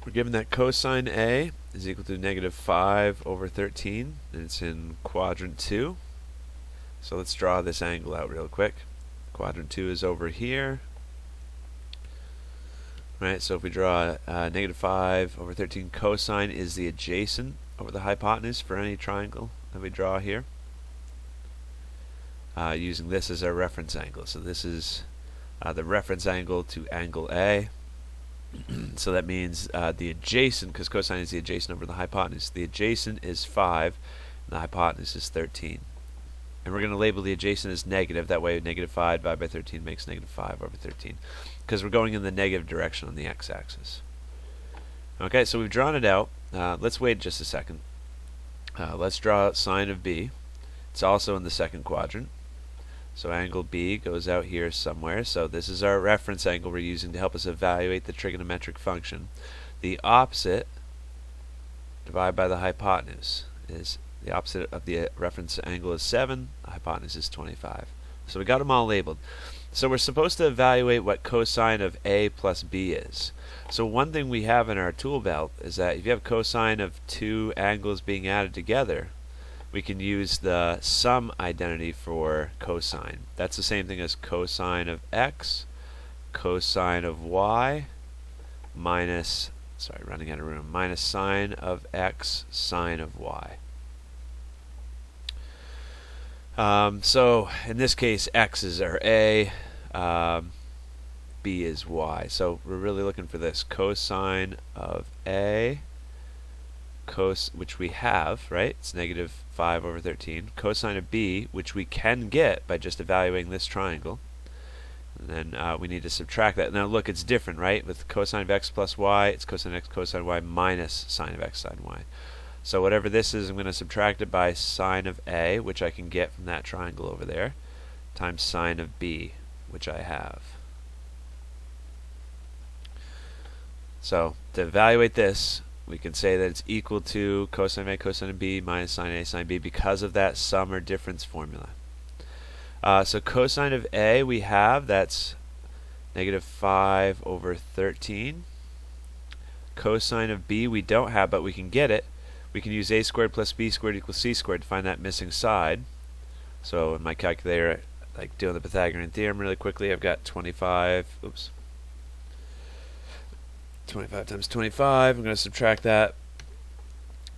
We're given that cosine A is equal to negative 5 over 13, and it's in quadrant 2. So let's draw this angle out real quick. Quadrant 2 is over here. Right, so if we draw negative 5 over 13, cosine is the adjacent over the hypotenuse for any triangle that we draw here. Using this as our reference angle. So this is the reference angle to angle A. So that means the adjacent, because cosine is the adjacent over the hypotenuse, the adjacent is 5 and the hypotenuse is 13. And we're going to label the adjacent as negative. That way negative 5 divided by 13 makes negative 5 over 13, because we're going in the negative direction on the x-axis. Okay, so we've drawn it out. Let's wait just a second. Let's draw sine of B. It's also in the second quadrant. So angle B goes out here somewhere. So this is our reference angle we're using to help us evaluate the trigonometric function. The opposite divided by the hypotenuse is the opposite of the reference angle is 7. The hypotenuse is 25. So we got them all labeled. So we're supposed to evaluate what cosine of A plus B is. So one thing we have in our tool belt is that if you have cosine of two angles being added together, we can use the sum identity for cosine. That's the same thing as cosine of x, cosine of y, minus, running out of room, minus sine of x, sine of y. So in this case, x is our A, B is y. So we're really looking for this cosine of A, which we have, right? It's negative 5 over 13. Cosine of B, which we can get by just evaluating this triangle. And then we need to subtract that. Now look, it's different, right? With cosine of x plus y, it's cosine of x cosine y minus sine of x sine y. So whatever this is, I'm going to subtract it by sine of A, which I can get from that triangle over there, times sine of B, which I have. So to evaluate this, we can say that it's equal to cosine of A cosine of B minus sine A sine B because of that sum or difference formula. So cosine of A we have, that's negative 5 over 13. Cosine of B we don't have, but we can get it. We can use a squared plus b squared equals c squared to find that missing side. So in my calculator, like doing the Pythagorean theorem really quickly, I've got 25 times 25. I'm going to subtract that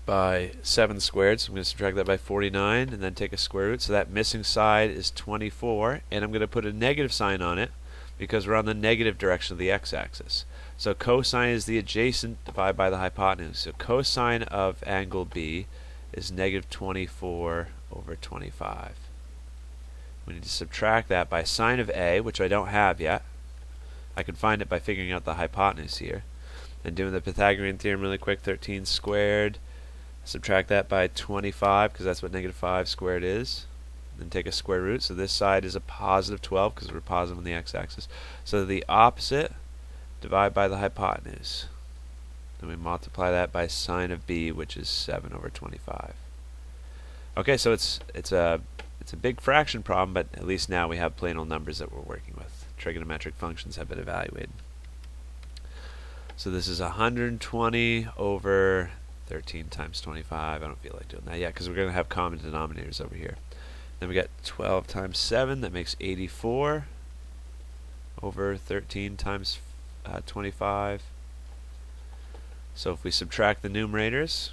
by 7 squared. So I'm going to subtract that by 49 and then take a square root. So that missing side is 24. And I'm going to put a negative sign on it because we're on the negative direction of the x-axis. So cosine is the adjacent divided by the hypotenuse. So cosine of angle B is negative 24 over 25. We need to subtract that by sine of A, which I don't have yet. I can find it by figuring out the hypotenuse here. And doing the Pythagorean theorem really quick, 13 squared. Subtract that by 25, because that's what negative 5 squared is. Then take a square root. So this side is a positive 12, because we're positive on the x-axis. So the opposite, divide by the hypotenuse. Then we multiply that by sine of B, which is 7 over 25. Okay, so it's a big fraction problem, but at least now we have plain old numbers that we're working with. Trigonometric functions have been evaluated. So this is 120 over 13 times 25. I don't feel like doing that yet because we're going to have common denominators over here. Then we got 12 times 7. That makes 84 over 13 times 25. So if we subtract the numerators,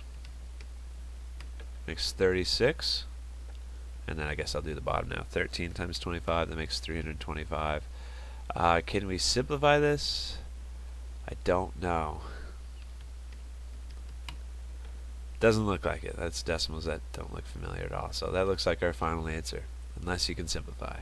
it makes 36. And then I guess I'll do the bottom now. 13 times 25, that makes 325. Can we simplify this? I don't know. Doesn't look like it. That's decimals that don't look familiar at all. So that looks like our final answer, unless you can simplify.